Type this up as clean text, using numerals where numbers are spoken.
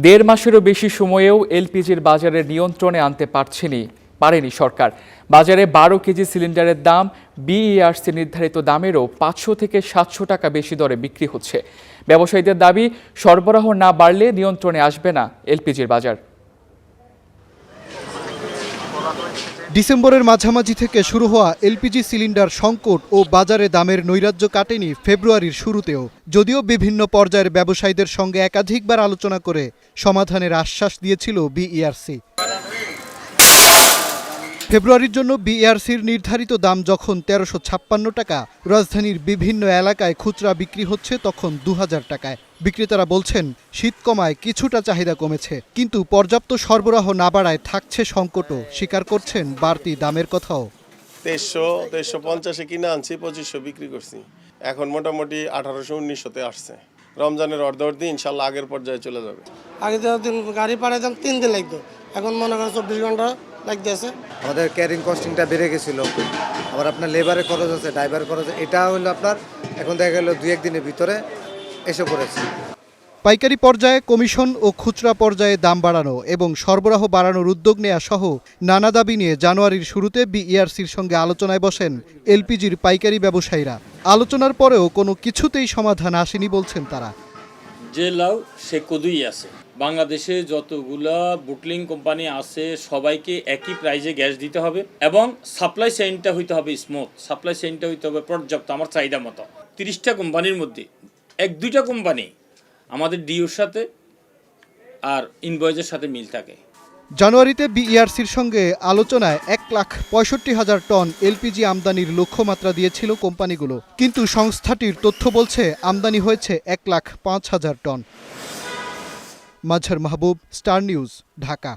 দেড় মাসেরও বেশি সময়েও এলপিজির বাজারে নিয়ন্ত্রণে আনতে পারেনি সরকার। বাজারে 12 কেজি সিলিন্ডারের দাম বিইআরসি নির্ধারিত দামেরও 500 থেকে 700 টাকা বেশি দরে বিক্রি হচ্ছে। ব্যবসায়ীদের দাবি, সরবরাহ না বাড়লে নিয়ন্ত্রণে আসবে না এলপিজির বাজার। ডিসেম্বরের মাঝামাঝি থেকে শুরু হওয়া এলপিজি সিলিন্ডার সংকট ও বাজারে দামের নৈরাজ্য কাটেনি ফেব্রুয়ারির শুরুতেও। যদিও বিভিন্ন পর্যায়ের ব্যবসায়ীদের সঙ্গে একাধিকবার আলোচনা করে সমাধানের আশ্বাস দিয়েছিল বিইআরসি। ফেব্রুয়ারির জন্য বিইআরসির নির্ধারিত দাম যখন 1356 টাকা, রাজধানীর বিভিন্ন এলাকায় খুচরা বিক্রি হচ্ছে তখন 2000 টাকায়। বিক্রেতারা বলছেন, শীত কমায় কিছুটা চাহিদা কমেছে, কিন্তু পর্যাপ্ত সরবরাহ না বাড়ায় থাকছে সংকটও। স্বীকার করছেন বাড়তি দামের কথাও। 1350 কিনে আনছি, 2500 বিক্রি করছি। এখন মোটামুটি 1800-1900-তে আসছে। রমজানের অর্ধবর্তী ইনশাল্লাহ আগের পর্যায়ে চলে যাবে। আগে গাড়ি পাড়ায় দাম 3 দিন লাগতো, এখন মনে করেন 24 ঘন্টা লাগতেছে। আমাদের ক্যারিং কস্টিংটা বেড়ে গেছিল, আবার আপনার লেবারের খরচ আছে, ড্রাইভার খরচ, এটা হলো আপনার এখন দেখা গেল 2-1 দিনের ভিতরে এসে পড়েছে। পাইকারি পর্যায়ে কমিশন ও খুচরা পর্যায়ে দাম বাড়ানো এবং সরবরাহ বাড়ানোর উদ্যোগ নেওয়া সহ নানা দাবি নিয়ে জানুয়ারির শুরুতে বিইআরসির সঙ্গে আলোচনায় বসেন এলপিজির পাইকারি ব্যবসায়ীরা। আলোচনার পরেও কোনো কিছুতেই সমাধান আসেনি বলছেন তারা। যে লাউ সে কদুই আছে। বাংলাদেশে যতগুলা বুটলিং কোম্পানি আছে সবাইকে একই প্রাইজে গ্যাস দিতে হবে এবং সাপ্লাই চেইনটা হইতে হবে স্মুথ, সাপ্লাই চেইনটা হইতে হবে পর্যাপ্ত আমার চাহিদা মতো। 30টা কোম্পানির মধ্যে 1-2টা কোম্পানি আমাদের ডিওর সাথে আর ইনভয়েসের সাথে মিল থাকে। জানুয়ারিতে বিইআরসির সঙ্গে আলোচনায় 1,65,000 টন এলপিজি আমদানির লক্ষ্যমাত্রা দিয়েছিল কোম্পানিগুলো, কিন্তু সংস্থাটির তথ্য বলছে আমদানি হয়েছে 1,05,000 টন। মাজহার মাহবুব, স্টার নিউজ, ঢাকা।